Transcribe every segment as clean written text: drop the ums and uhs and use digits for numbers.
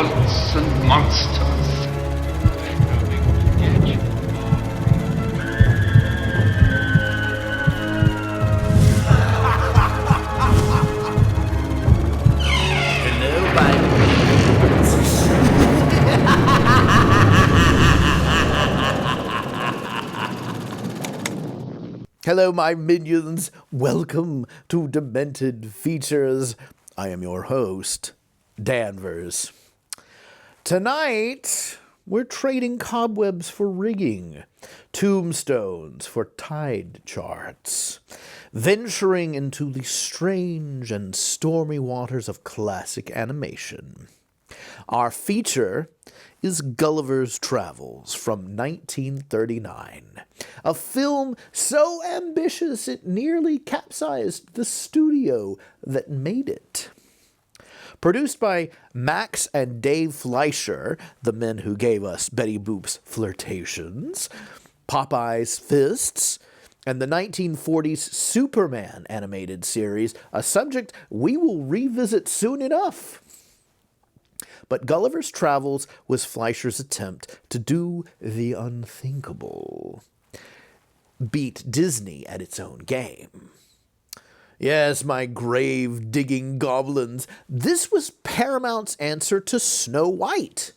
gods and monsters. Hello, my Hello, my minions. Welcome to Demented Features. I am your host, Danvers. Tonight, we're trading cobwebs for rigging, tombstones for tide charts, venturing into the strange and stormy waters of classic animation. Our feature is Gulliver's Travels from 1939, a film so ambitious it nearly capsized the studio that made it. Produced by Max and Dave Fleischer, the men who gave us Betty Boop's Flirtations, Popeye's Fists, and the 1940s Superman animated series, a subject we will revisit soon enough. But Gulliver's Travels was Fleischer's attempt to do the unthinkable. Beat Disney at its own game. Yes, my grave-digging goblins, this was Paramount's answer to Snow White.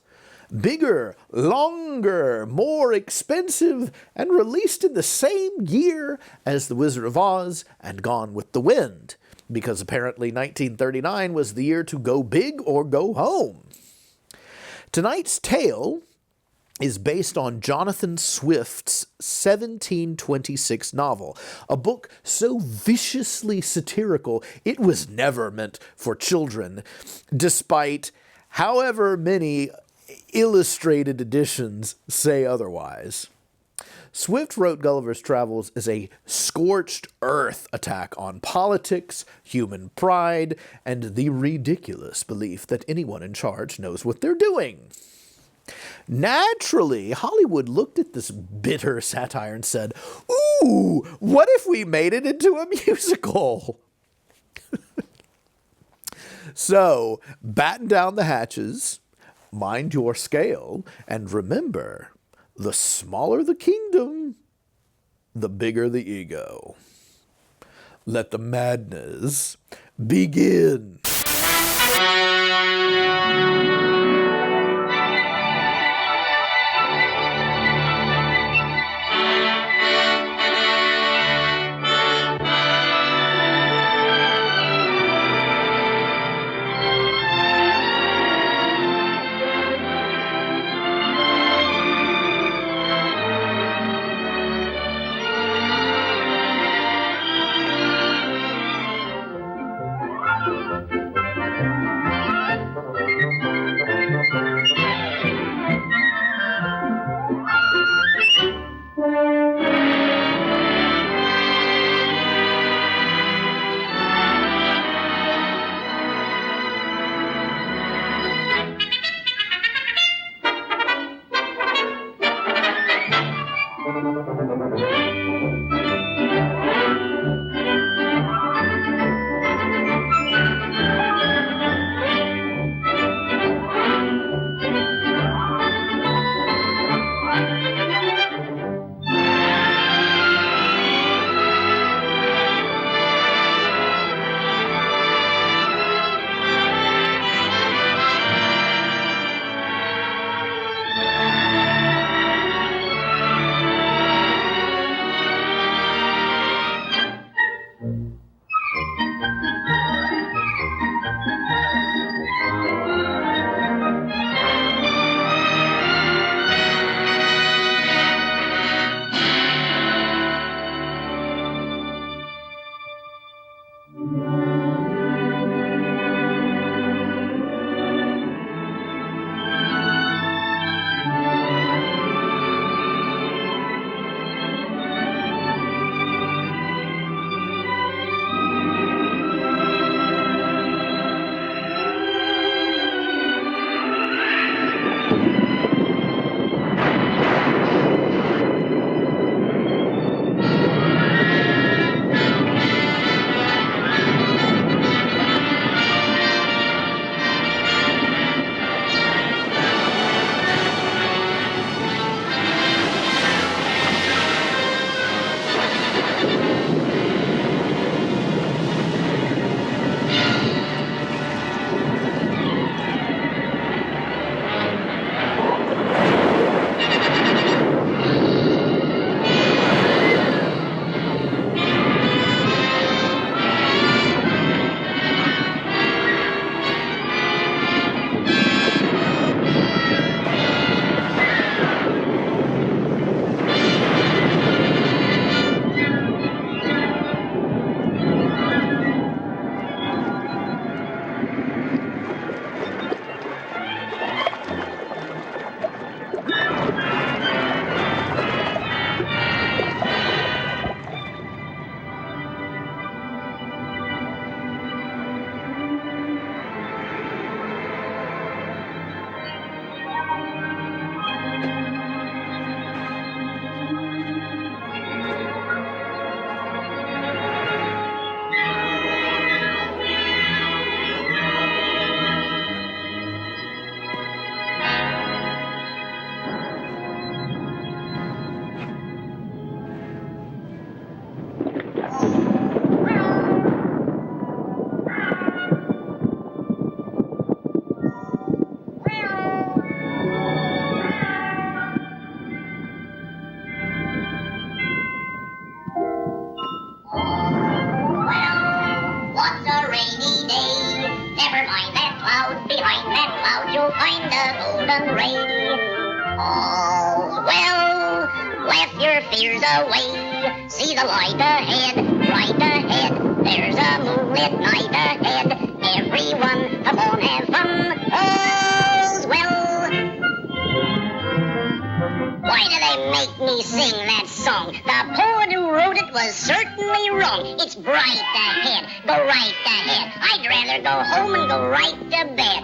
Bigger, longer, more expensive, and released in the same year as The Wizard of Oz and Gone with the Wind, because apparently 1939 was the year to go big or go home. Tonight's tale is based on Jonathan Swift's 1726 novel, a book so viciously satirical it was never meant for children, despite however many illustrated editions say otherwise. Swift wrote Gulliver's Travels as a scorched earth attack on politics, human pride, and the ridiculous belief that anyone in charge knows what they're doing. Naturally, Hollywood looked at this bitter satire and said, "Ooh, what if we made it into a musical?" So, batten down the hatches, mind your scale, and remember, the smaller the kingdom, the bigger the ego. Let the madness begin. All's well, laugh your fears away. See the light ahead, right ahead. There's a moonlit night ahead. Everyone, come on, have fun. All's well. Why do they make me sing that song? The poet who wrote it was certainly wrong. It's bright ahead, go right ahead. I'd rather go home and go right to bed.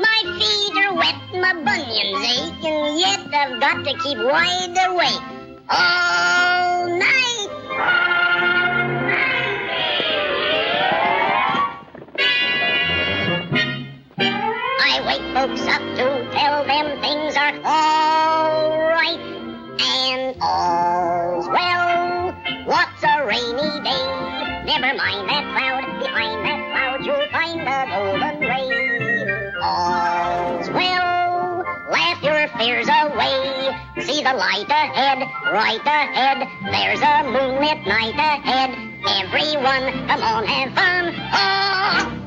My feet are wet, my bunions ache, and yet I've got to keep wide awake all night. I wake folks up to tell them things are all right and all's well. What's a rainy day? Never mind that cloud. Behind that cloud you'll find the golden ray. All's well. Laugh your fears away. See the light ahead, right ahead. There's a moonlit night ahead. Everyone, come on, have fun. Oh!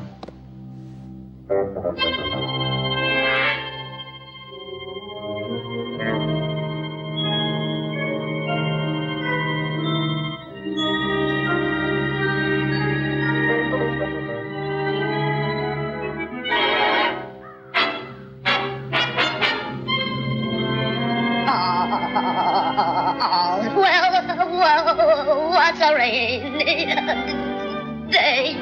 Well, what's a rainy day?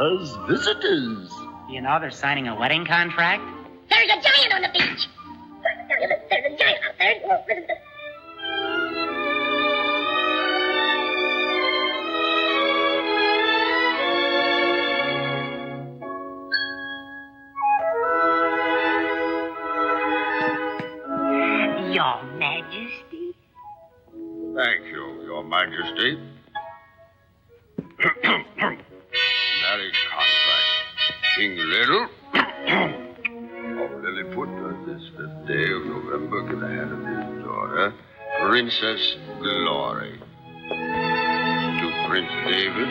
As visitors. You know they're signing a wedding contract? There's a giant on the beach. There's a giant out there. Oh, listen to Your Majesty. Thank you, Your Majesty. Marriage contract. King Little of Lilliput, this 5th day of November, give the hand of his daughter, Princess Glory. To Prince David,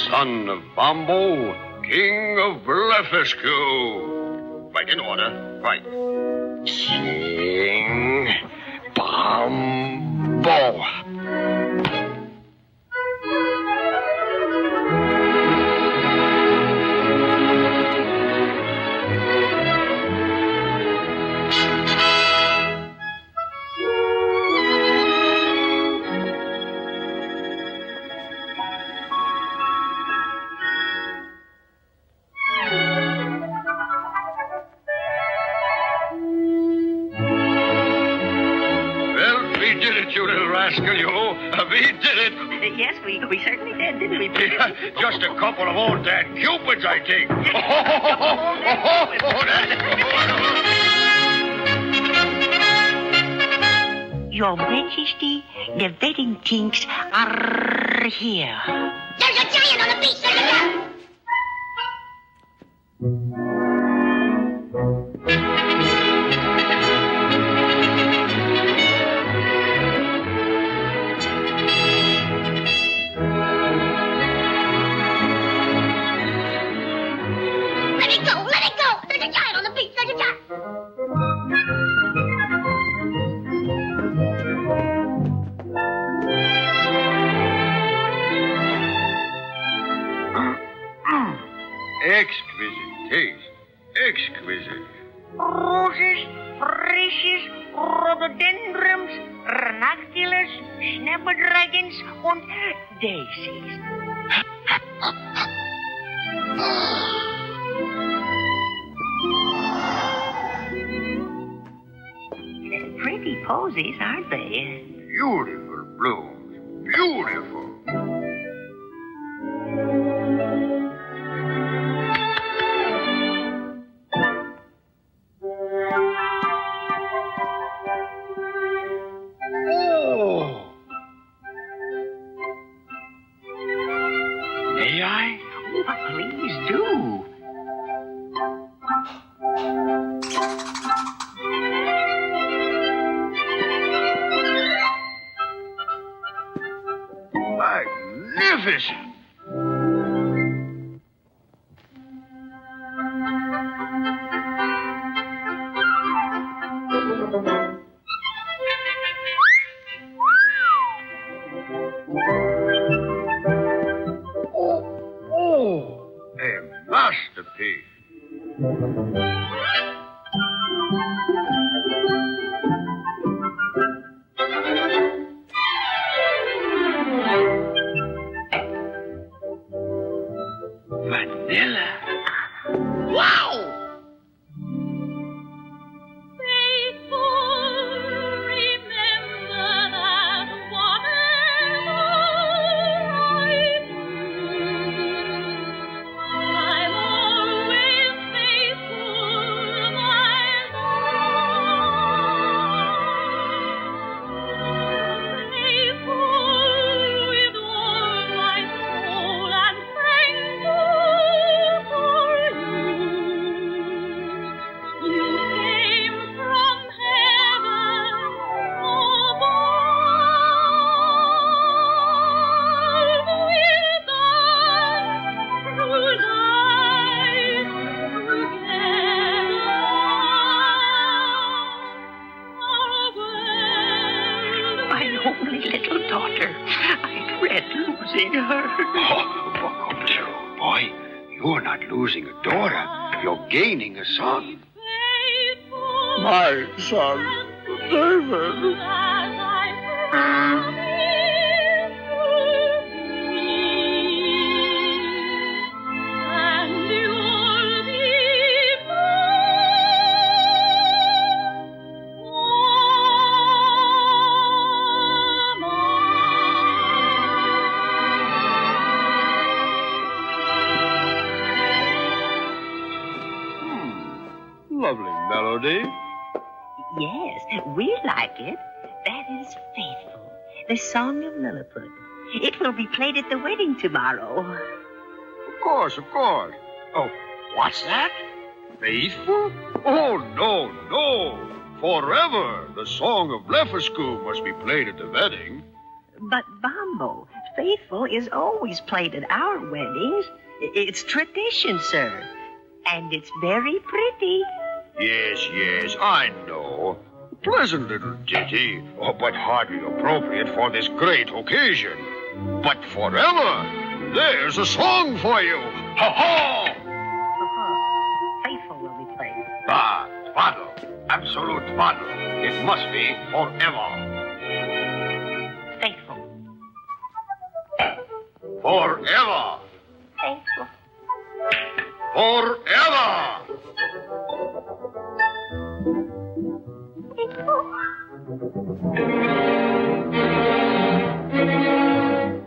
son of Bombo, King of Blefuscu. Right in order, right. King Bombo. You little rascal, you. We did it. Yes, we certainly did, didn't we? Just a couple of old Dan Cupids, I think. Your Majesty, the wedding things are here. There's a giant on the beach. There's a giant. Exquisite taste. Exquisite. Roses, precious, rhododendrons, ranunculus, snapdragons, und daisies. Pretty posies, aren't they? Beautiful blooms. Beautiful. Oh! May I? Oh, please do. Magnificent! Oh, a masterpiece. Vanilla. Wow! Only little daughter. I dread losing her. Oh, buck up there, old boy. You're not losing a daughter. You're gaining a son. My son, David. Lovely melody. Yes, we like it. That is Faithful, the song of Lilliput. It will be played at the wedding tomorrow. Of course, of course. Oh, what's that? Faithful? Oh, no, no. Forever, the song of Lefescu must be played at the wedding. But, Bombo, Faithful is always played at our weddings. It's tradition, sir. And it's very pretty. Yes, yes, I know. Pleasant little ditty, but hardly appropriate for this great occasion. But forever, there's a song for you. Ha-ha! Faithful will be played. Ah, twaddle. Absolute twaddle. It must be forever. Faithful. Forever. Faithful. Forever.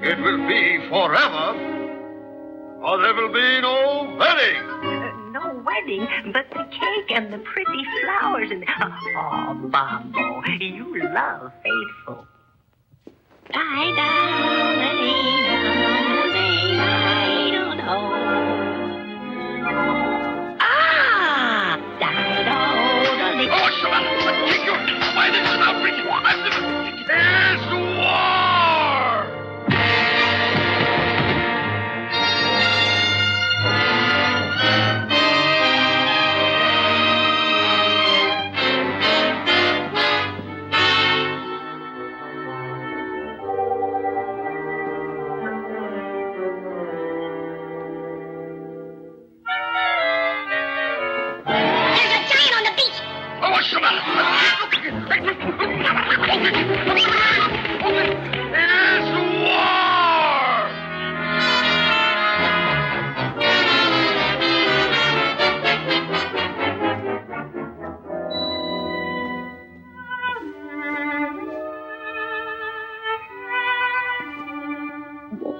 It will be forever, or there will be no wedding. No wedding, but the cake and the pretty flowers and... Oh, Bombo, you love Faithful. Oh, shut up! Take your... Why, this is an outrage! I've never... It's war!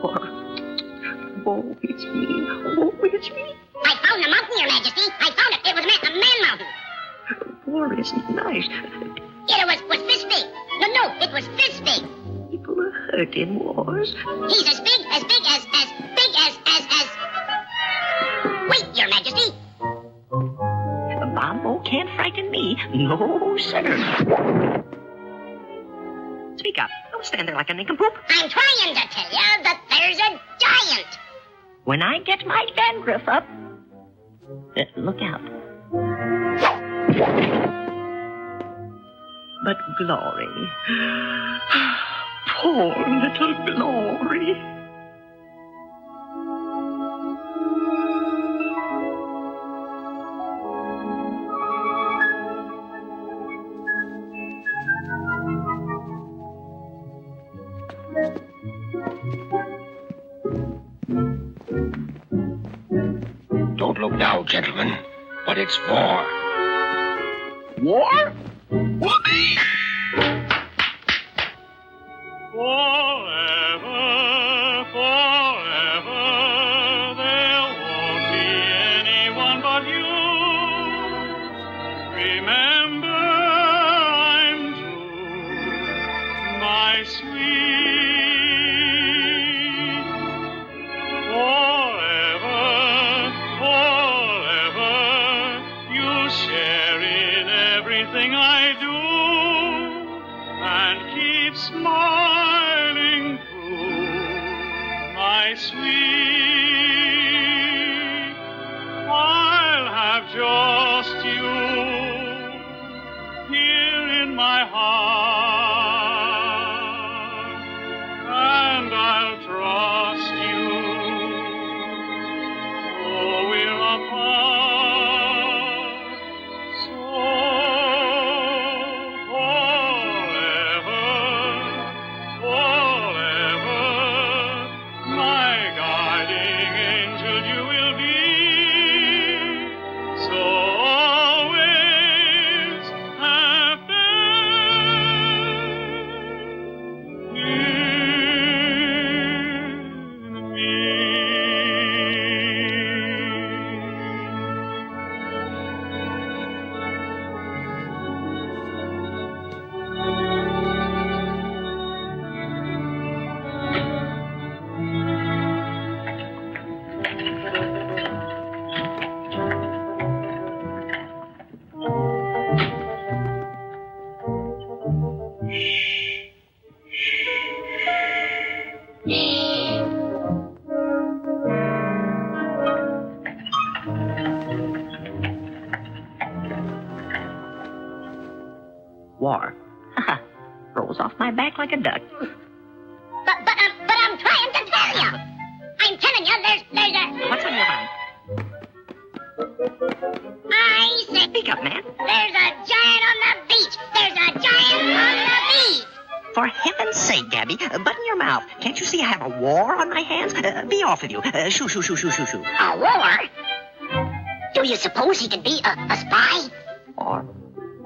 Oh, it's me. Oh, it's me. I found the mountain, Your Majesty. I found it. It was a man mountain. War isn't nice. It was fist big. No, it was fist big. People are hurt in wars. He's as big as... Wait, Your Majesty. Bombo can't frighten me. No, sir. Speak up. Don't stand there like a nincompoop. I'm trying to tell you that there's a giant. When I get my dandruff up, look out. But Glory, poor little Glory. Don't look now, gentlemen, but it's war. War? Whoopee! Forever, forever, there won't be anyone but you. Remember, I'm true, my sweet. Forever, forever, you share in everything I do. And keep smiling through, my sweet. I'll have just you here in my heart, and I'll trust you. Oh, we're apart, so War. Rolls off my back like a duck. But I'm trying to tell you. I'm telling you, there's a... What's on your mind? I say... Speak up, man. There's a giant on the beach. There's a giant on the beach. For heaven's sake, Gabby, button your mouth. Can't you see I have a war on my hands? Be off with you. Shoo, shoo, shoo, shoo, shoo, shoo. A war? Do you suppose he could be a spy? Or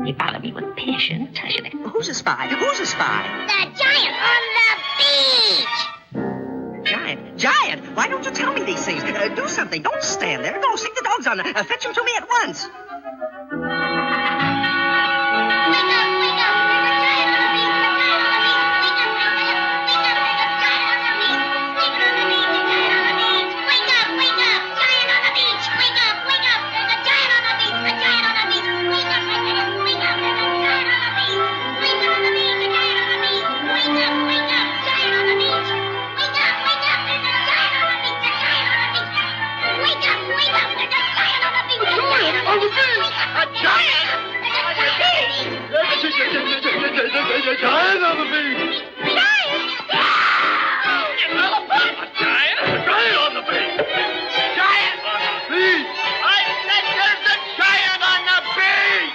he followed me with passion. Who's a spy? Who's a spy? The giant on the beach. Giant? Why don't you tell me these things? Do something. Don't stand there. Go, stick the dogs on. Fetch him to me at once. Wake up, wake up. There's a giant on the beach. Wake up, wake up. Giant on the beach. Wake up, wake up. There's a giant on the beach. A giant on the beach. Wake up, wake up. Wake up. There's a giant on the beach. Wake up on the beach. A giant on the beach. Wake up, wake up. Giant on the beach. Wake up, wake up. There's a giant on the beach. A giant on the beach. Wake up, wake up. There's a giant on the beach. A giant on the beach. A giant? There's a giant on the beach! Lilliput! A giant? A giant on the beach! Giant on the beach! I said there's a giant on the beach!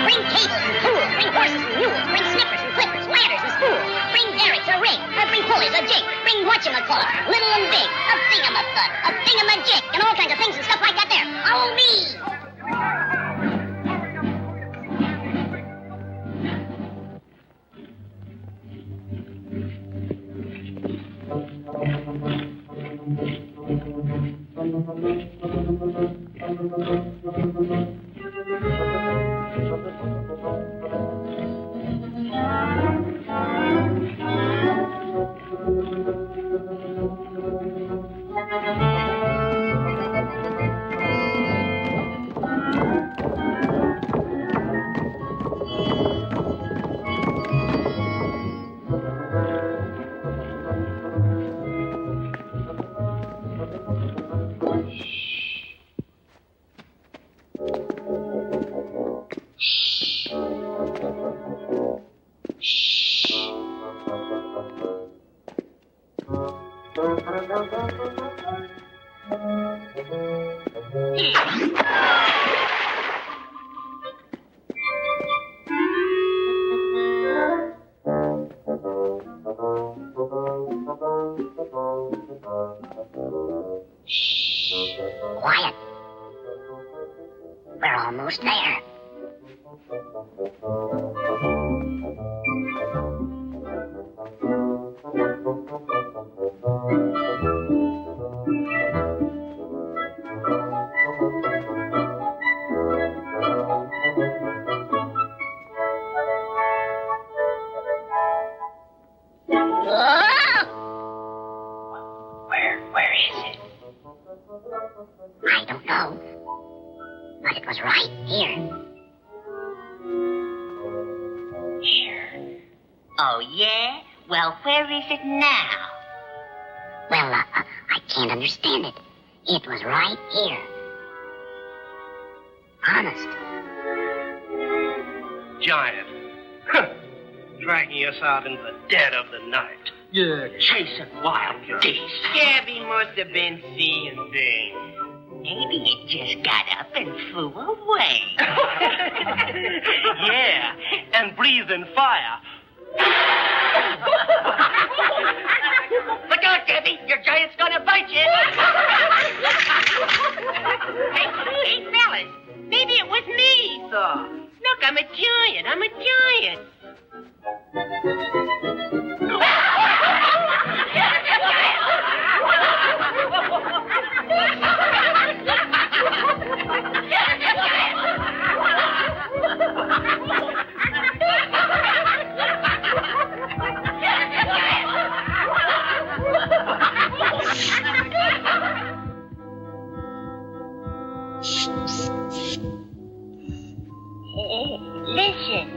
Bring cables and tools. Bring horses and mules. Bring snippers and flippers, ladders and spools. Bring derricks, a rig. Bring pulleys, a jig. Bring whatchamacallit, little and big. A thingamajig, and all kinds of things and stuff like that there. Follow me. Quiet. We're almost there. Where is it? I don't know. But it was right here. Here. Oh, yeah? Well, where is it now? Well, I can't understand it. It was right here. Honest. Giant. Huh. Dragging us out in the dead of the night. Yeah, chasing wild geese. Gabby must have been seeing things. Maybe it just got up and flew away. Yeah, and breathing fire. Look out, Gabby! Your giant's gonna bite you! hey, fellas, maybe it was me he saw. Look, I'm a giant. I'm a giant. Hey, listen.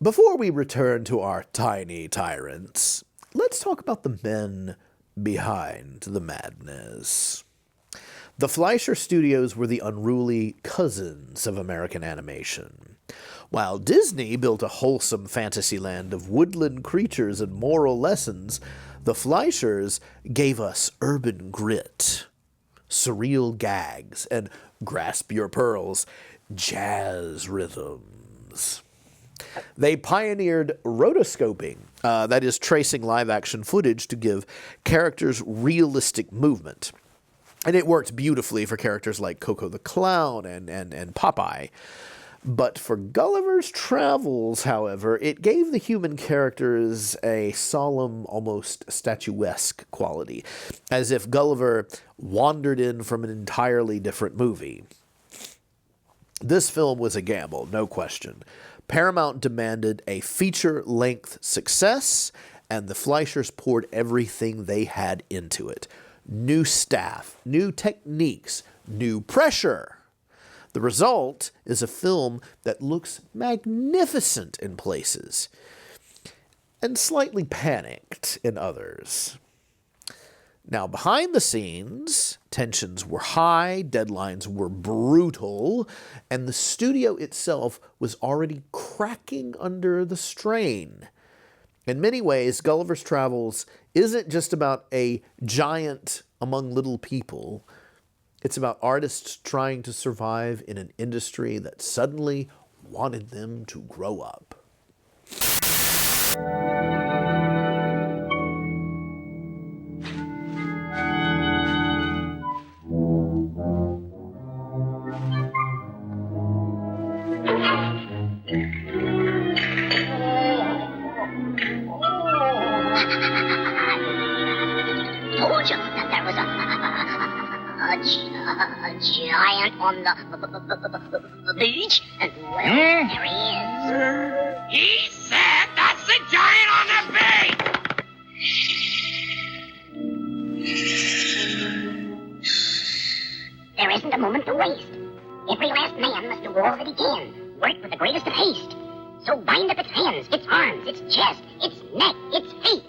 Before we return to our tiny tyrants, let's talk about the men behind the madness. The Fleischer Studios were the unruly cousins of American animation. While Disney built a wholesome fantasy land of woodland creatures and moral lessons, the Fleischers gave us urban grit, surreal gags, and grasp your pearls, jazz rhythms. They pioneered rotoscoping, that is, tracing live-action footage to give characters realistic movement. And it worked beautifully for characters like Coco the Clown and Popeye. But for Gulliver's Travels, however, it gave the human characters a solemn, almost statuesque quality, as if Gulliver wandered in from an entirely different movie. This film was a gamble, no question. Paramount demanded a feature-length success, and the Fleischers poured everything they had into it. New staff, new techniques, new pressure. The result is a film that looks magnificent in places, and slightly panicked in others. Now, behind the scenes, tensions were high, deadlines were brutal, and the studio itself was already cracking under the strain. In many ways, Gulliver's Travels isn't just about a giant among little people. It's about artists trying to survive in an industry that suddenly wanted them to grow up. Told you that there was a giant on the beach, and well, there he is. He said that's the giant on the beach! There isn't a moment to waste. Every last man must do all that he can. Work with the greatest of haste. So bind up its hands, its arms, its chest, its neck, its feet.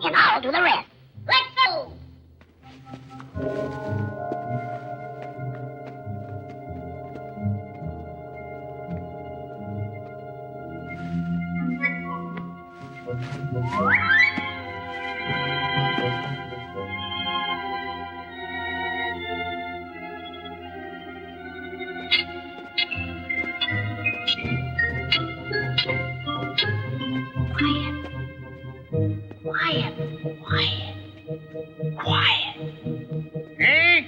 And I'll do the rest. Let's go! Quiet. Hey?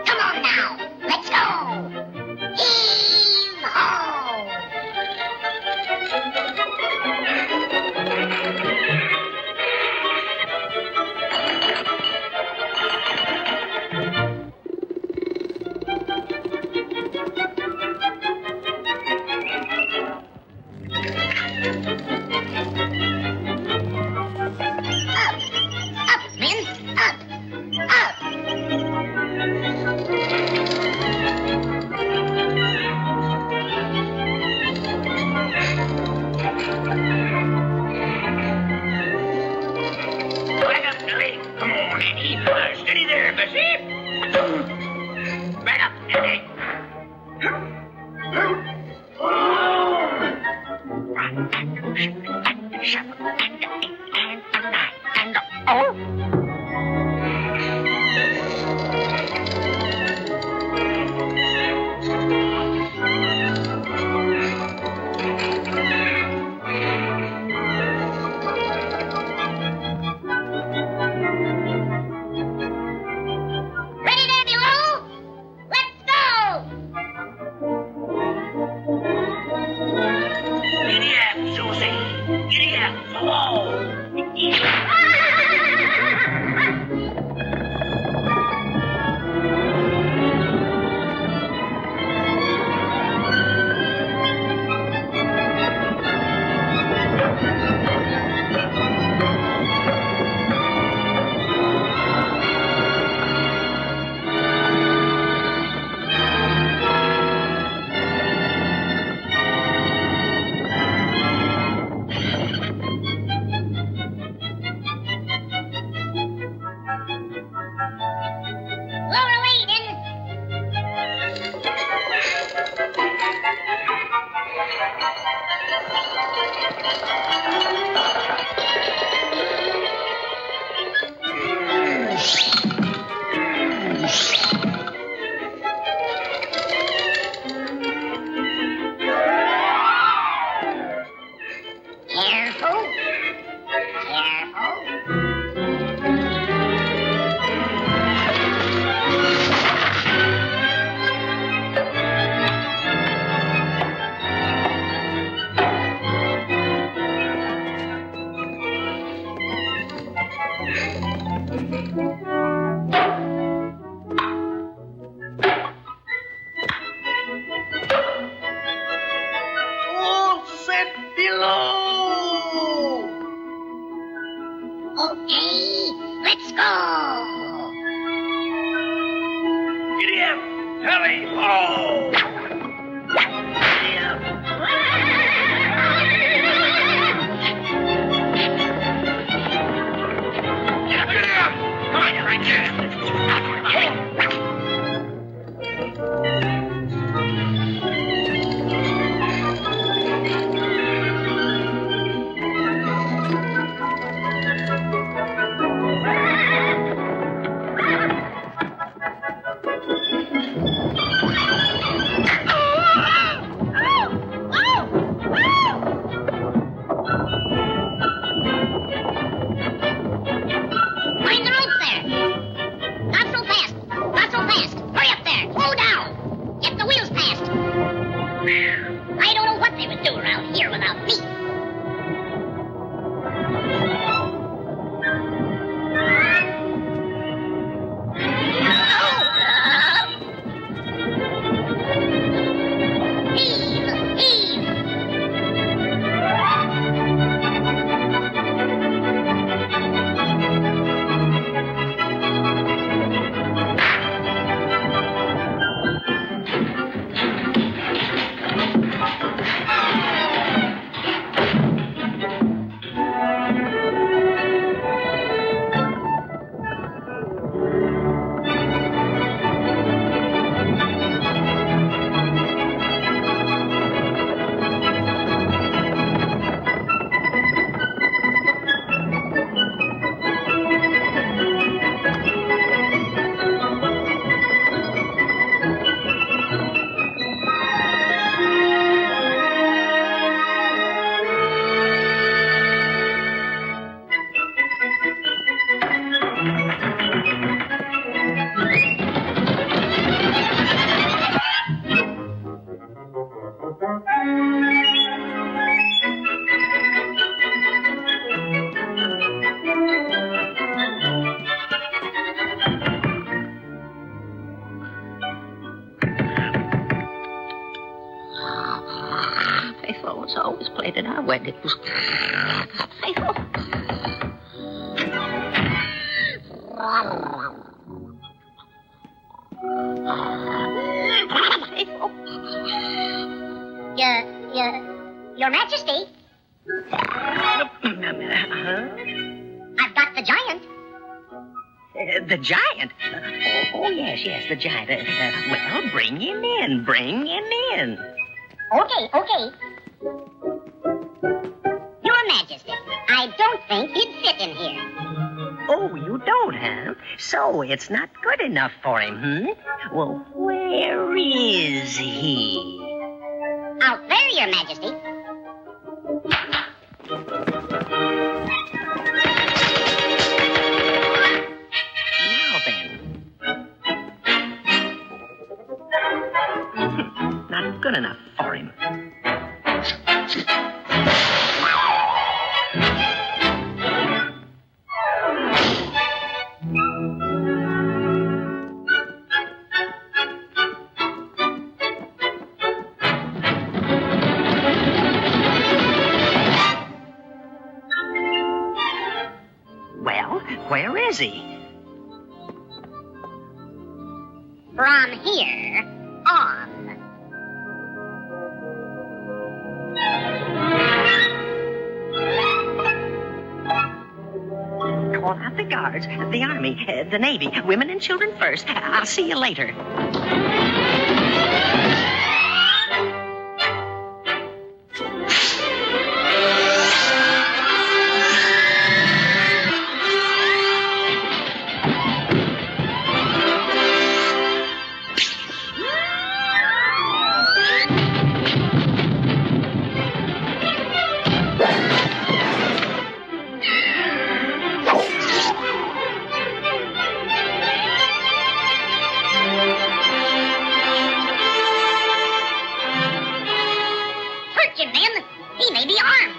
Come on now, let's go. Heave-ho! Up, men, up, up. Back up, Billy. Come on, Annie. Steady there, Bessie. Back up, Annie. Ready, Daddy Lou? Let's go! Giddy up, Susie. Giddy up. Whoa. Lower away, then. Careful. Careful. All set below. Okay, let's go. Giddy up. Hurry. Whoa. Giddy up. Giddy up. Come on, you're right there. Find the rope there. Not so fast. Not so fast. Hurry up there. Slow down. Get the wheels past. I don't know what they would do around here without me. Heave, heave. plated our weddings. Faithful. Your Majesty. I've got the giant. The giant? Oh, yes, the giant. Well, bring him in. Okay. Your Majesty, I don't think he'd fit in here. Oh, you don't, huh? So it's not good enough for him, Well, where is he? Out there, Your Majesty. Now then. Not good enough for him. Well, where is he? From here on. Call out the guards, the army, the navy, women and children first. I'll see you later. Search him, men. He may be armed.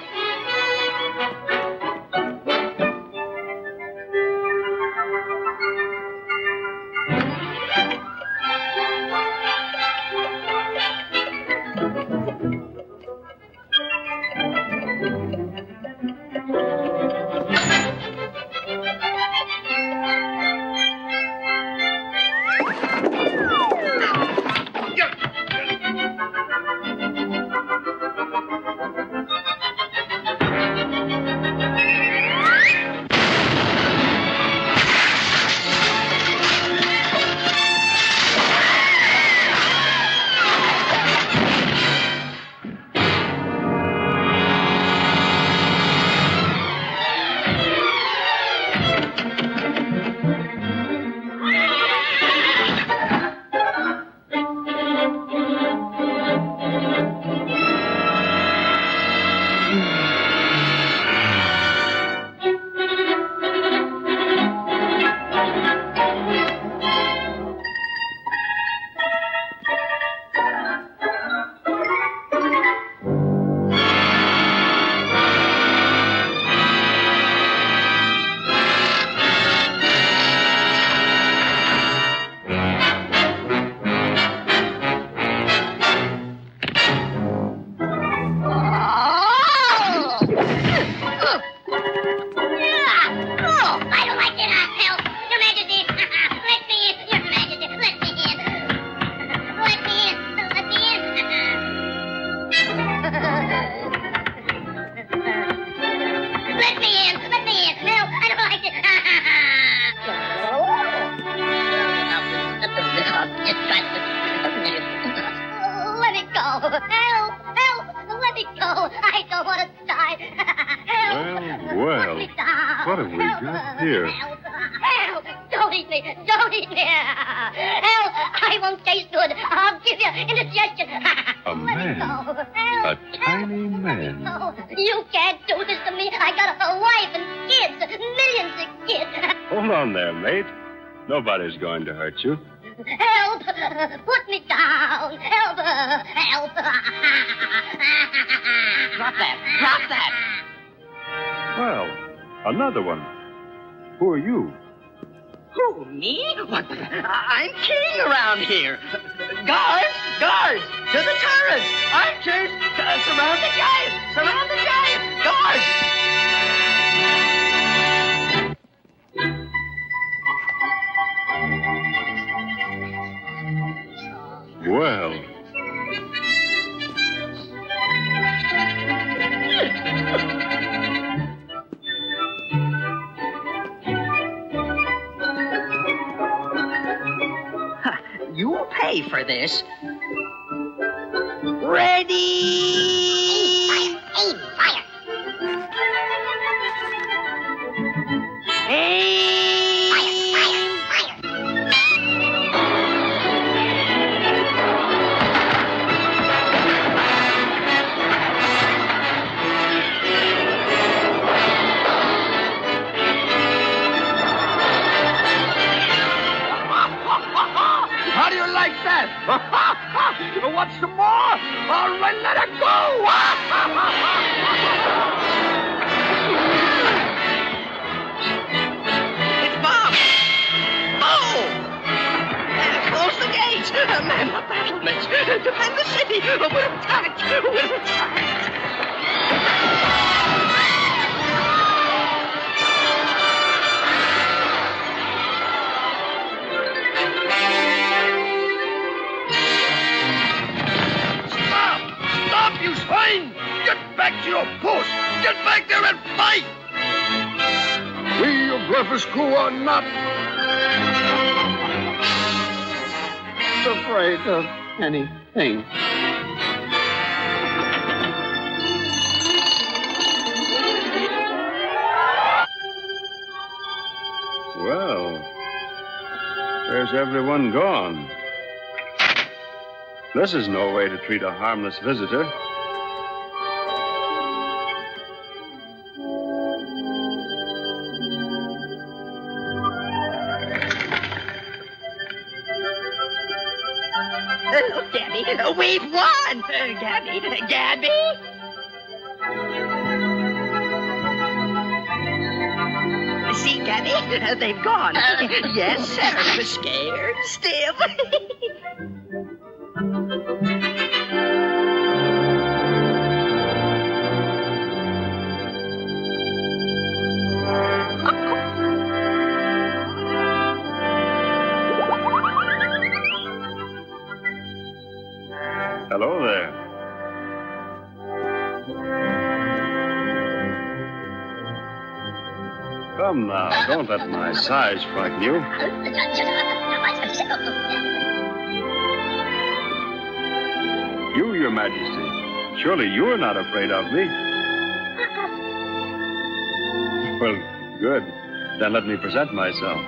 Well, what have we got here? Help! Don't eat me! Don't eat me! Help! I won't taste good. I'll give you indigestion. A man. A tiny man. No, you can't do this to me. I got a wife and kids. Millions of kids. Hold on there, mate. Nobody's going to hurt you. Help! Put me down! Help! Help! Drop that! Drop that! Well, another one. Who are you? Who, me? What? I'm king around here. Guards! Guards! To the turret! I'm king! Surround the giant! Surround the giant! Guard! Well. You'll pay for this. Ready! Aim fire! Aim! Fire! How do you like that? Want some more? All right, let it go! It's Bob! Oh! Close the gates! Man the battlements! Defend the city! We're attacked! We're attacked! Stop, you swine! Get back to your post! Get back there and fight! We of Griffith's crew are not afraid of anything. Well, there's everyone gone. This is no way to treat a harmless visitor. Look, Gabby, we've won! Gabby? See, Gabby, they've gone. Yes, sir, we're scared still. Hello there. Come now, don't let my size frighten you. You, Your Majesty. Surely you are not afraid of me. Well, good. Then let me present myself.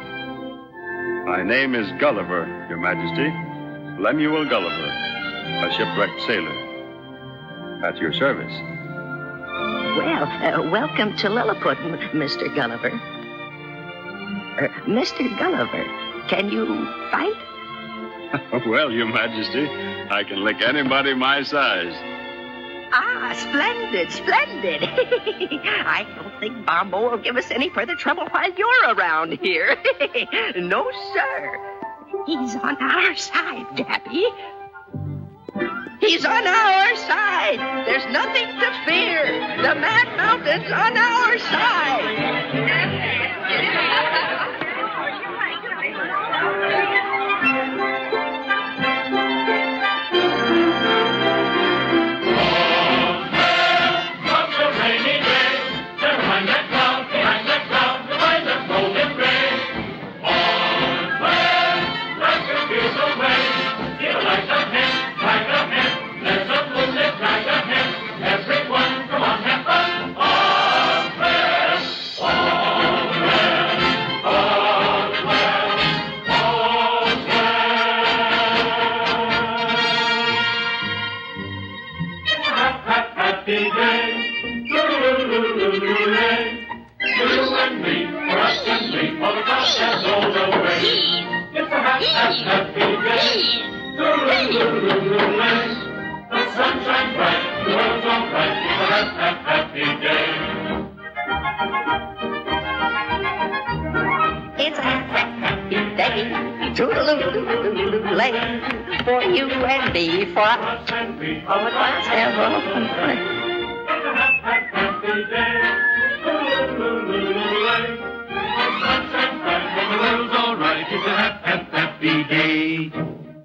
My name is Gulliver, Your Majesty. Lemuel Gulliver, a shipwrecked sailor. At your service. Well, welcome to Lilliput, Mr. Gulliver. Mr. Gulliver, can you fight? Well, Your Majesty, I can lick anybody my size. Ah, splendid. I don't think Bombo will give us any further trouble while you're around here. No, sir. He's on our side, Gabby. He's on our side. There's nothing to fear. The Mad Mountain's on our side. It's a happy day. Toodaloo. lane for you and me, for us and we, for the glass ever. Happy day. The world's all right. It's a happy day.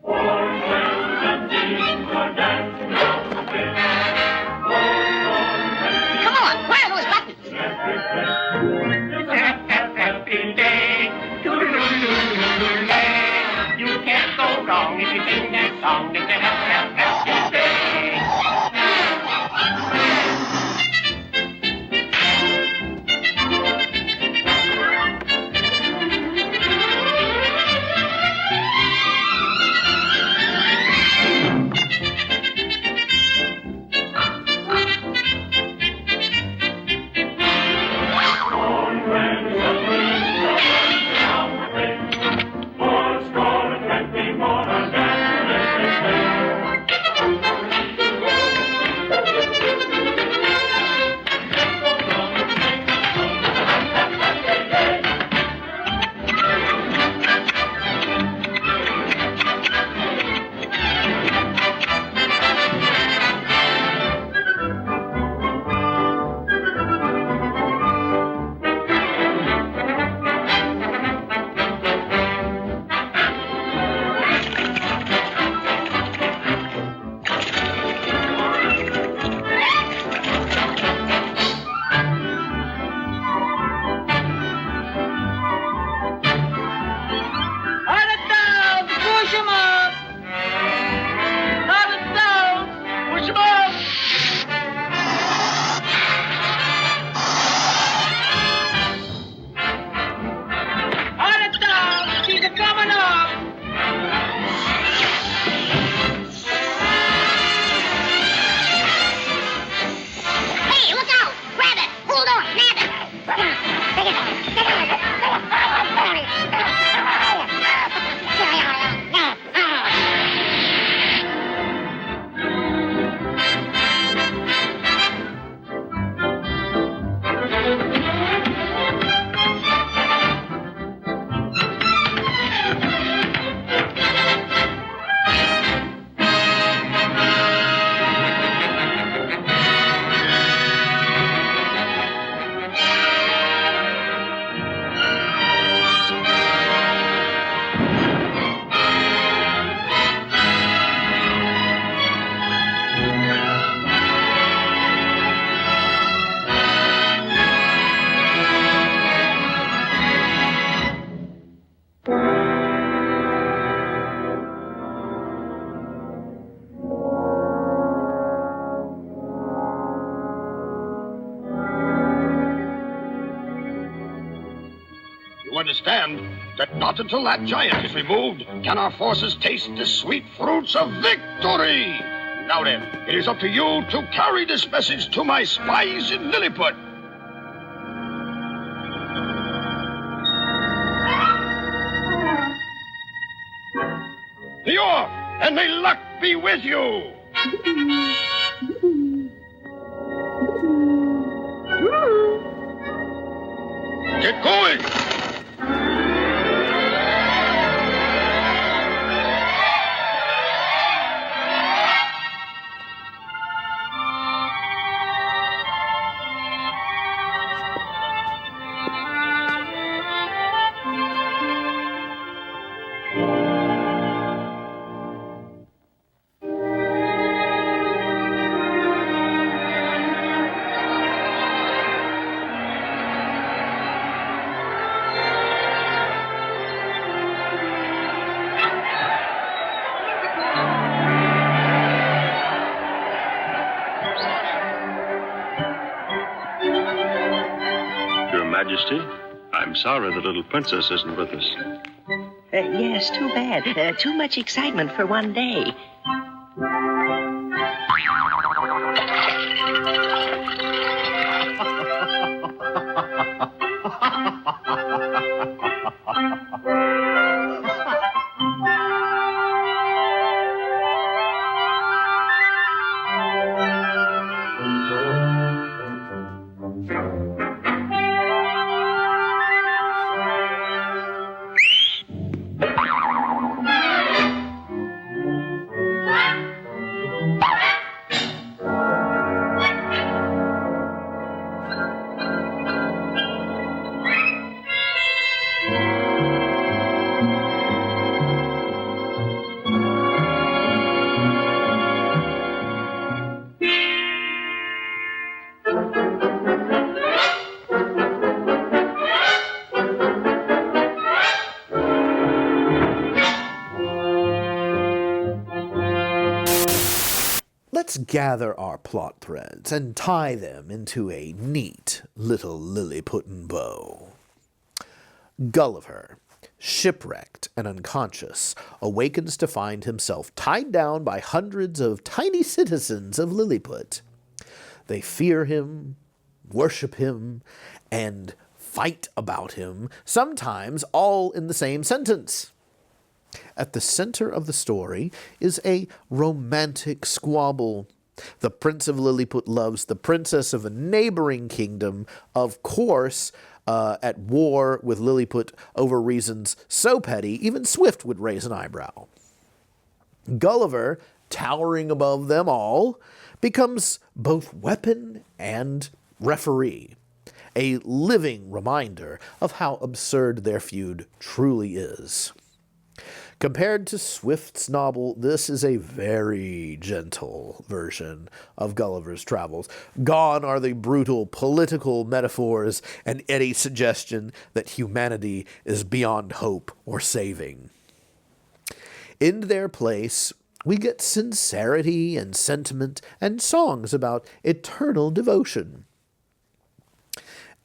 Orange bells and beans are dancing on the field. Come on, where are those buttons? It's a happy day. You can't go wrong if you sing that song. It's a happy day. Understand that not until that giant is removed can our forces taste the sweet fruits of victory. Now then, it is up to you to carry this message to my spies in Lilliput. Be off, and may luck be with you. Get going. Majesty, I'm sorry the little princess isn't with us. Yes, too bad. Too much excitement for one day. gather our plot threads and tie them into a neat little Lilliputan bow. Gulliver, shipwrecked and unconscious, awakens to find himself tied down by hundreds of tiny citizens of Lilliput. They fear him, worship him, and fight about him, sometimes all in the same sentence. At the center of the story is a romantic squabble. The Prince of Lilliput loves the princess of a neighboring kingdom, of course, at war with Lilliput over reasons so petty, even Swift would raise an eyebrow. Gulliver, towering above them all, becomes both weapon and referee, a living reminder of how absurd their feud truly is. Compared to Swift's novel, this is a very gentle version of Gulliver's Travels. Gone are the brutal political metaphors and any suggestion that humanity is beyond hope or saving. In their place, we get sincerity and sentiment and songs about eternal devotion.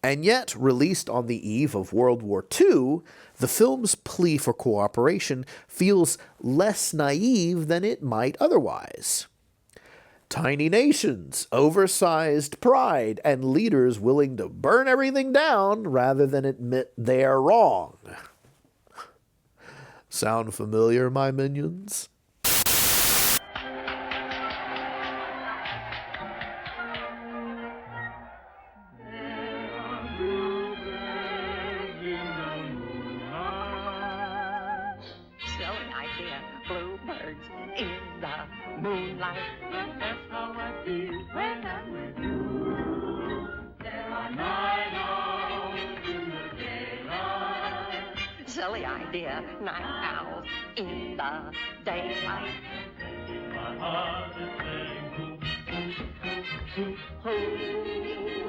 And yet, released on the eve of World War II, the film's plea for cooperation feels less naive than it might otherwise. Tiny nations, oversized pride, and leaders willing to burn everything down rather than admit they're wrong. Sound familiar, my minions? Moonlight, that's how I feel when I'm with you. There are night owls in the daylight. Silly idea, night owls in the daylight. My heart is saying, Who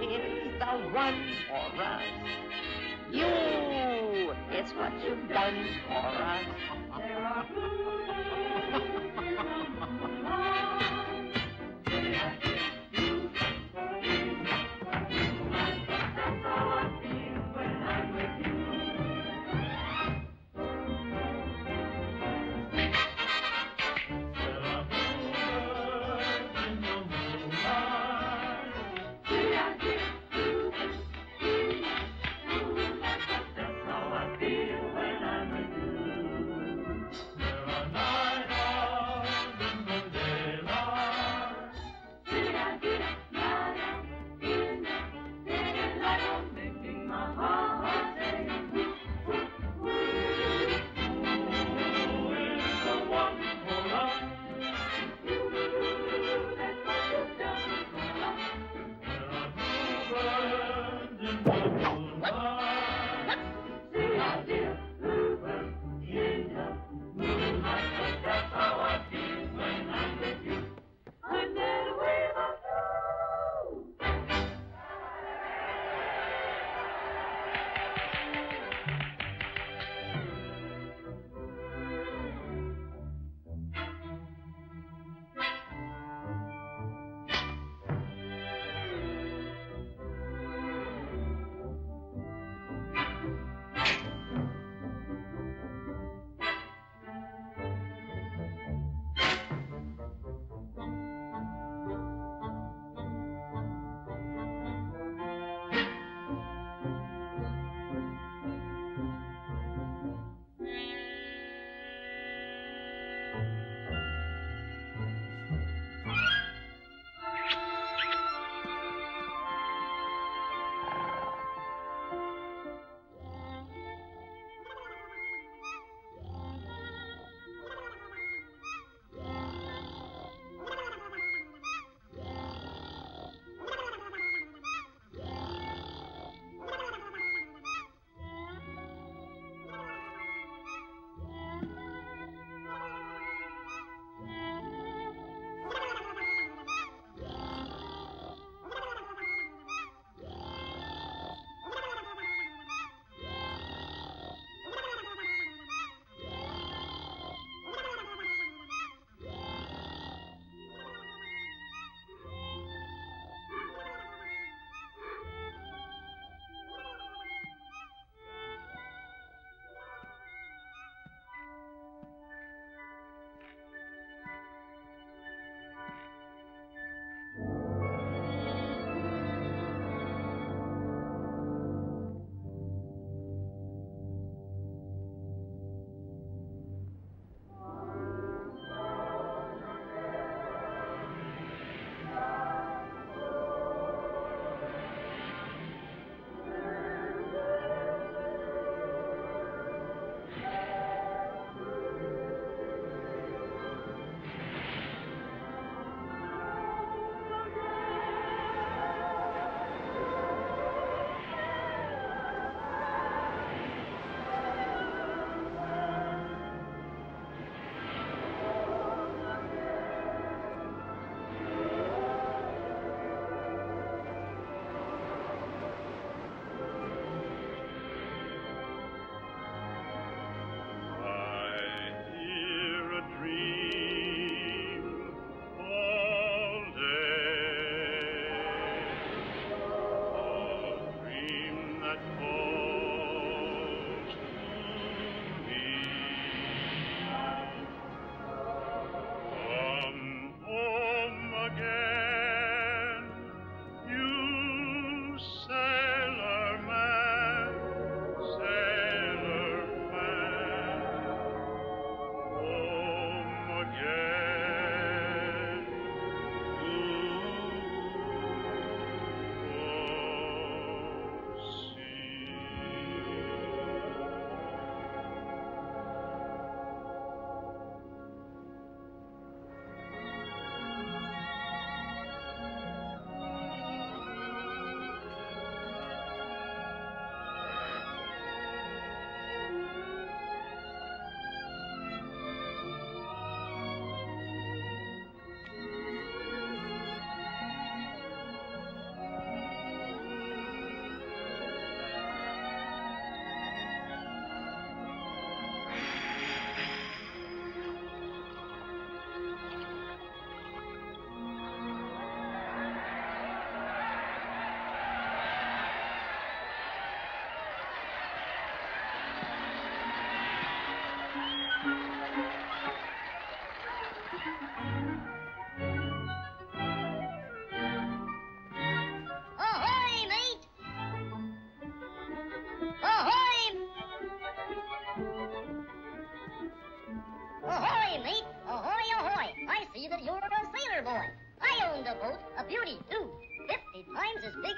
is the one for us? You! It's what you've done for us. there are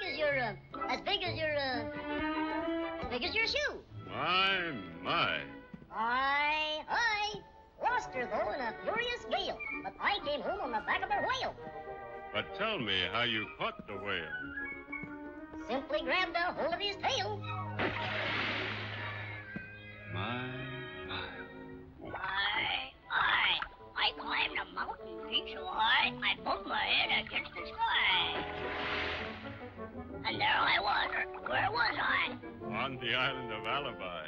big as your, as big as your shoe. My. I lost her, though, in a furious gale, but I came home on the back of a whale. But tell me how you caught the whale. Simply grabbed a hold of his tail. My. I climbed a mountain peak so high, I bumped my head against the sky. And there I was. Where was I? On the island of Alibi.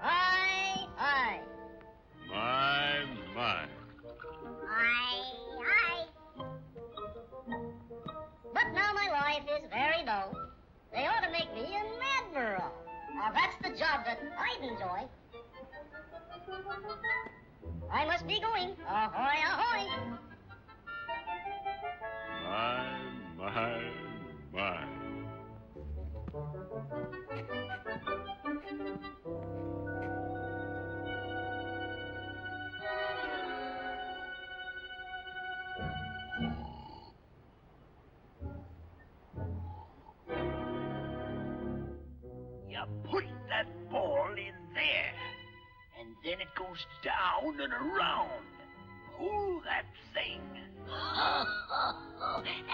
I. My. I. But now my life is very dull. They ought to make me an admiral. Now that's the job that I'd enjoy. I must be going. Ahoy, ahoy. My. You put that ball in there, and then it goes down and around. Pull that thing.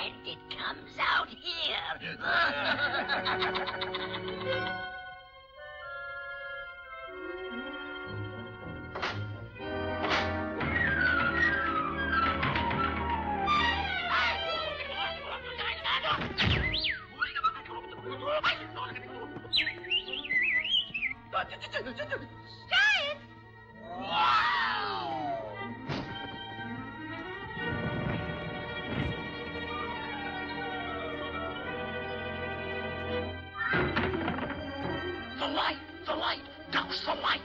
And it comes out here. Giant! Wow! The light! Douse the light!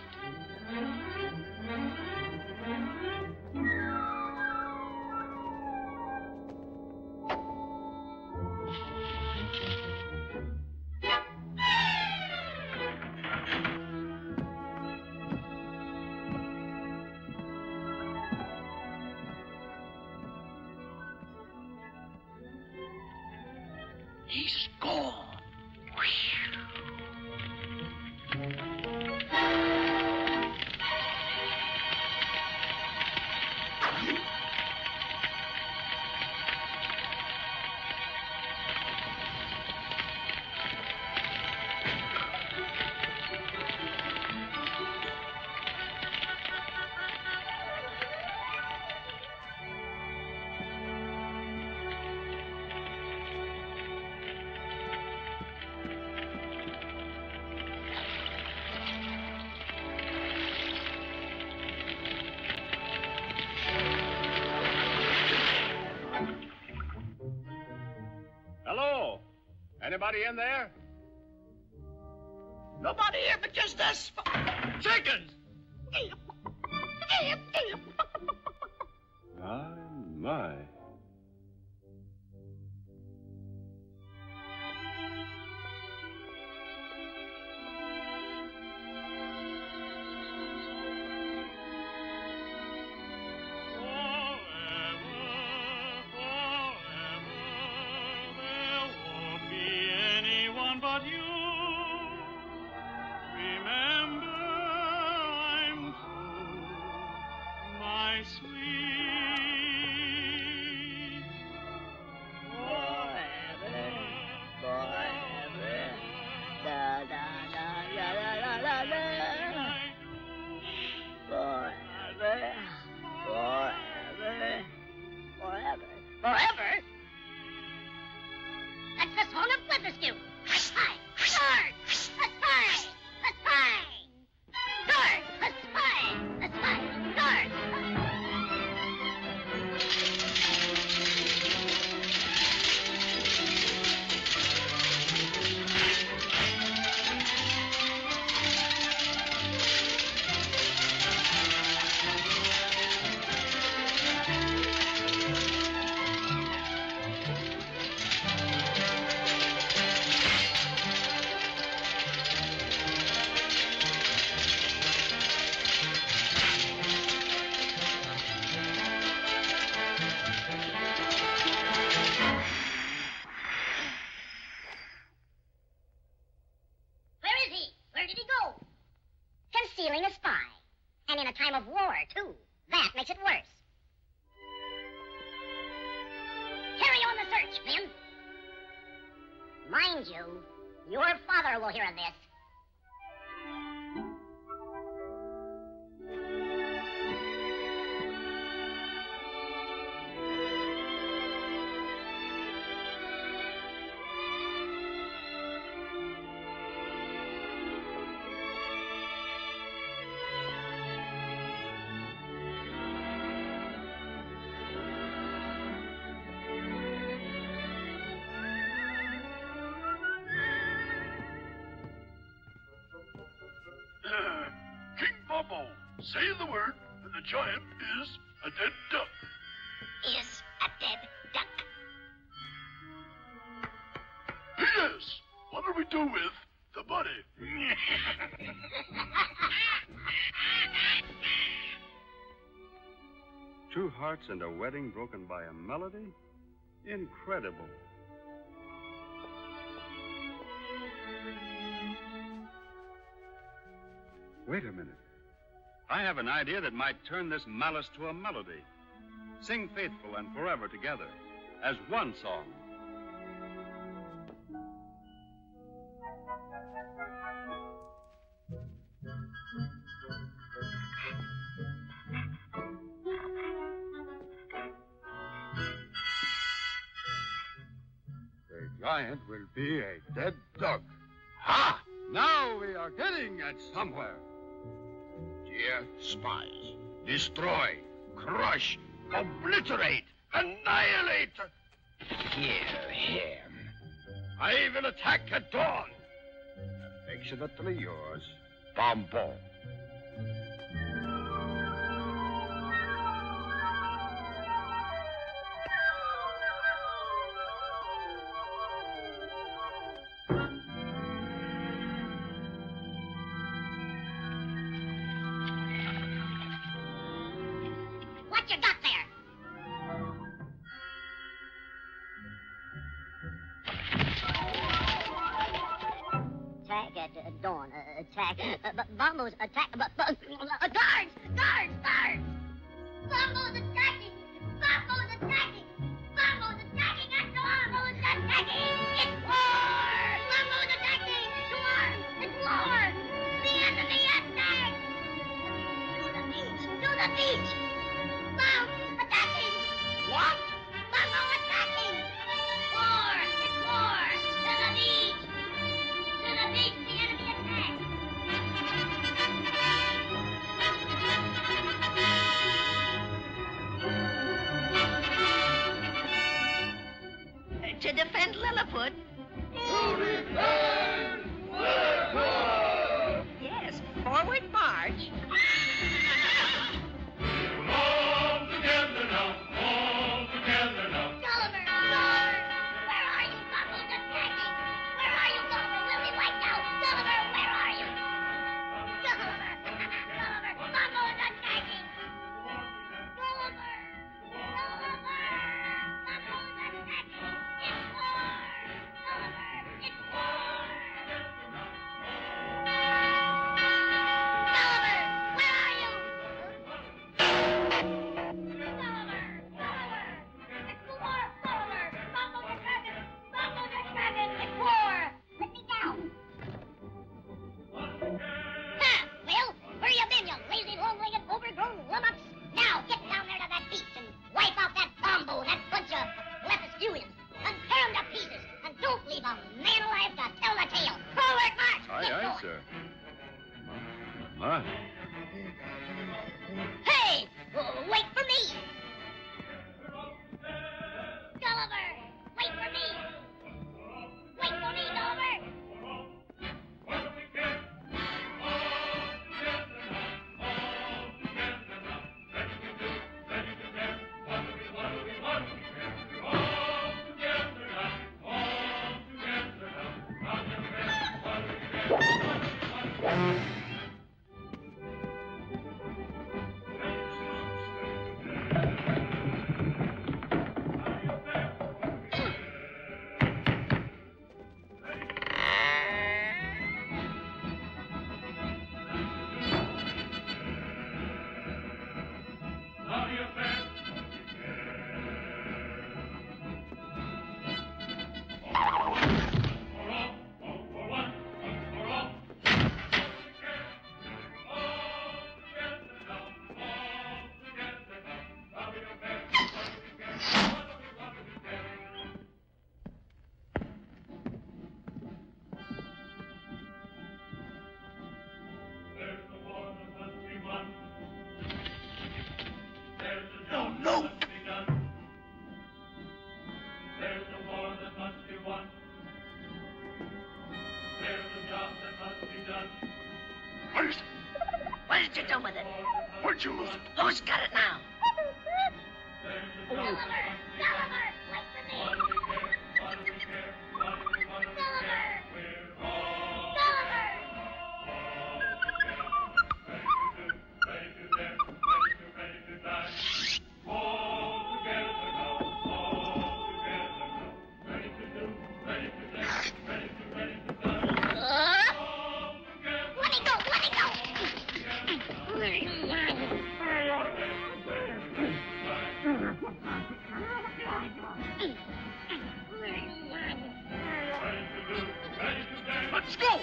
He's gone. Hello? Anybody in there? Nobody here but just us. Chickens! My. But you remember I'm true, my sweet Where did he go? Concealing a spy. And in a time of war, too. That makes it worse. Carry on the search, Finn. Mind you, your father will hear of this. King Bobo, say the word, and the giant is a dead duck. Is a dead duck. P.S. What do we do with the body? Two hearts and a wedding broken by a melody? Incredible. Wait a minute. I have an idea that might turn this malice to a melody. Sing faithful and forever together as one song. The giant will be a dead duck. Ha! Now we are getting at somewhere. Dear spies, destroy, crush, obliterate, annihilate. Kill him. I will attack at dawn. Affectionately yours, Bombo. What you got there? Attack at dawn. Attack. Bombo's attack. Guards! Guards! Guards! Bombo's attacking! Bombo's attacking! Bombo's attacking at dawn! Bombo's attacking! It's war! Bombo's attacking! To arms! It's war! The enemy attacks! To the beach! To the beach! Bomb attacking! What? Bombo attacking! War! It's war! To the beach! To the beach! The enemy attacks! To defend Lilliput. Yes, forward march. All together now, all together now. Gulliver! Gulliver! Where are you? Bombo's attacking! Where are you, Gulliver? We'll be wiped out! Gulliver, where are you? Gulliver! Gulliver! Bombo's attacking! Gulliver! Gulliver! Bombo's attacking! It's war! Gulliver! It's war! Gulliver! Where are you? Gulliver! Gulliver! It's the war, Gulliver! Bombo's attacking! Bombo's attacking! It's war! Let me down! Ha! Well, where you been, you lazy, long-legged, overgrown lummox? Now, get down there to that beach and wipe out that Bombo and that bunch of lepidophiles. And tear 'em to pieces. And don't leave a man alive to tell the tale. Forward march! Aye, Get aye, going. sir. My. Hey! Wait for me! Gulliver! Wait for me! Wait for me, Gulliver! What is it? What did you do with it? Where'd you lose it? Who's got it now? Gulliver, wait for me. Let's go!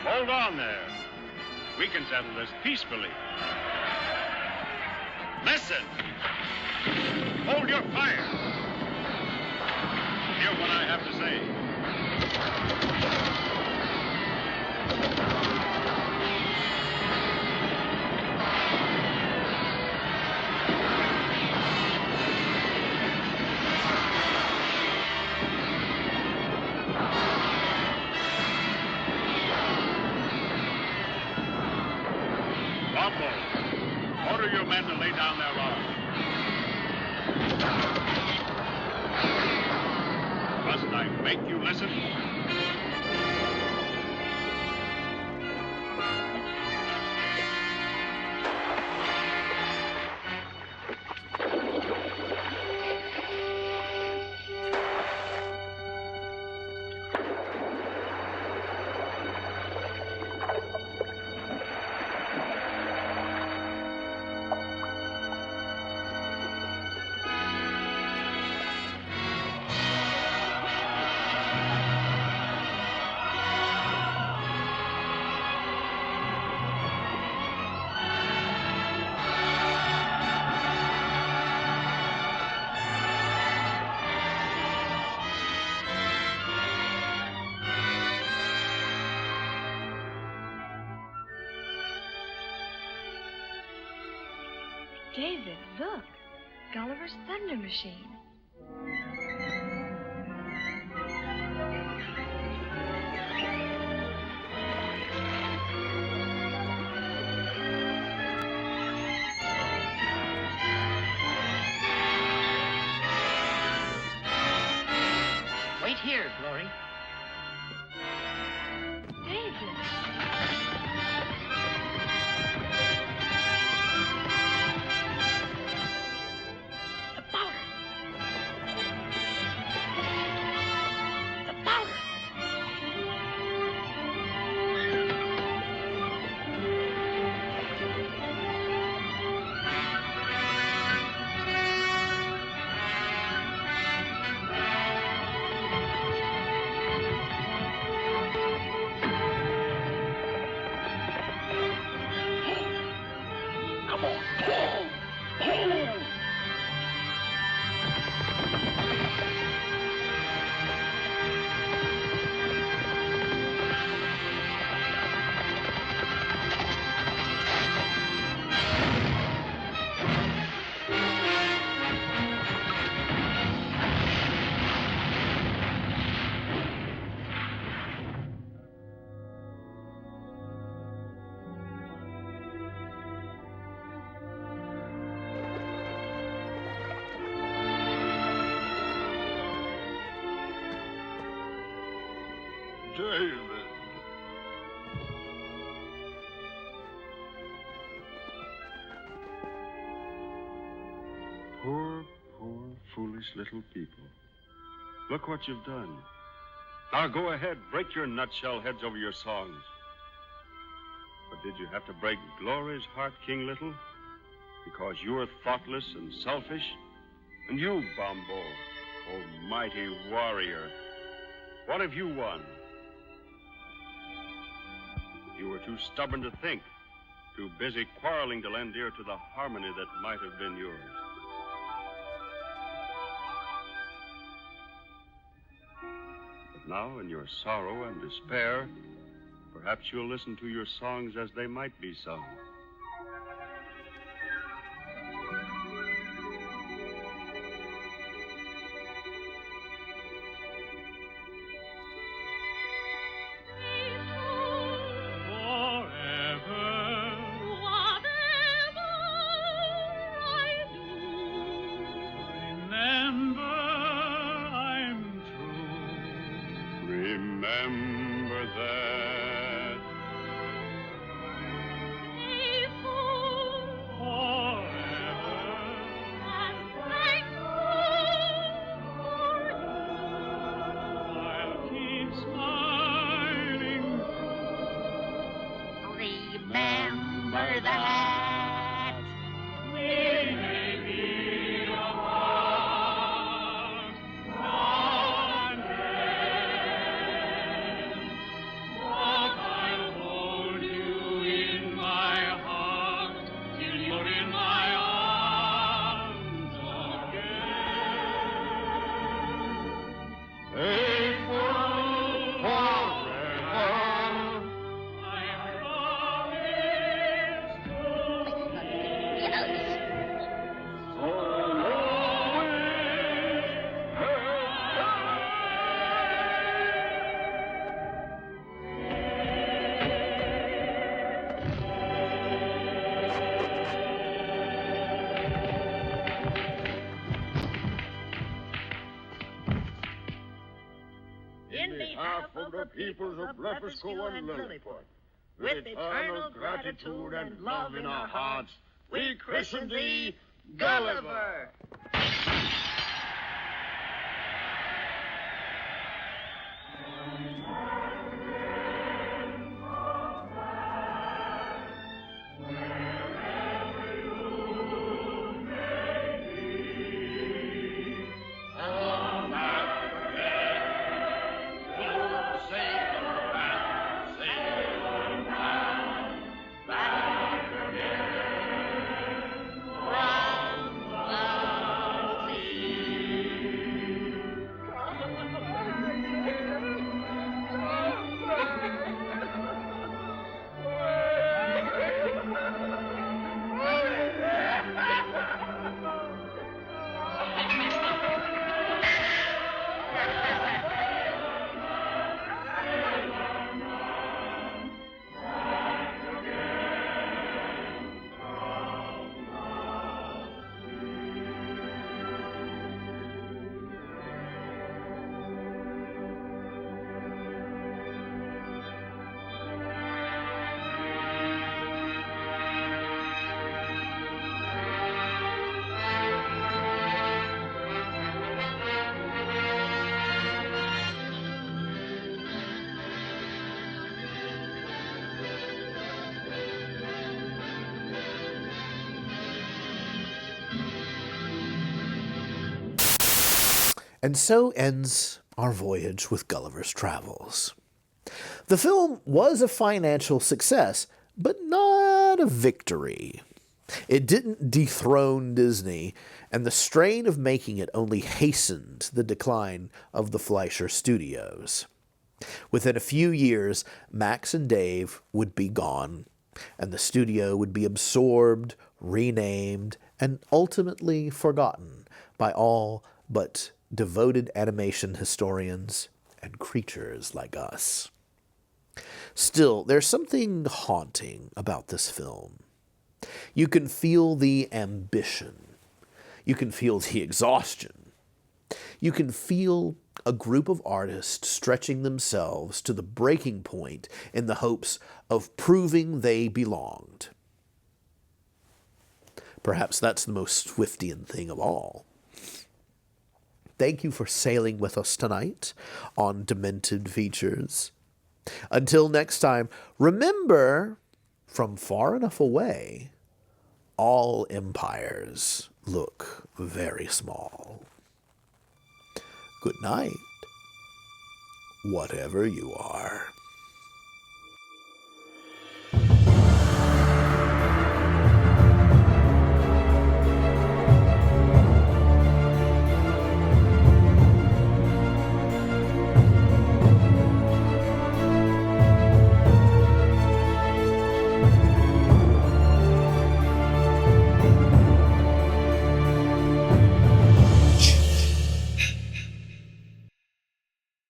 Hold on there. We can settle this peacefully. Listen! Hold your fire! Hear what I have to say. Order your men to lay down their arms. Must I make you listen? David, look. Gulliver's thunder machine. Wait here, Glory. David. David. Poor, foolish little people. Look what you've done. Now go ahead, break your nutshell heads over your songs. But did you have to break Glory's heart, King Little? Because you're thoughtless and selfish? And you, Bombo, oh mighty warrior, what have you won? You were too stubborn to think, too busy quarreling to lend ear to the harmony that might have been yours. But now, in your sorrow and despair, perhaps you'll listen to your songs as they might be sung. Remember that. I'll keep smiling. Remember that. We may be apart now and then, but I'll hold you in my heart till you're in my arms again. Faithful forever, I promise to In behalf of the peoples of Lavishly and Lilliput, with eternal gratitude and love in our hearts, we christen thee Gulliver. And so ends our voyage with Gulliver's Travels. The film was a financial success, but not a victory. It didn't dethrone Disney, and the strain of making it only hastened the decline of the Fleischer Studios. Within a few years, Max and Dave would be gone, and the studio would be absorbed, renamed, and ultimately forgotten by all but devoted animation historians and creatures like us. Still, there's something haunting about this film. You can feel the ambition. You can feel the exhaustion. You can feel a group of artists stretching themselves to the breaking point in the hopes of proving they belonged. Perhaps that's the most Swiftian thing of all. Thank you for sailing with us tonight on Demented Features. Until next time, remember, from far enough away, all empires look very small. Good night, whatever you are.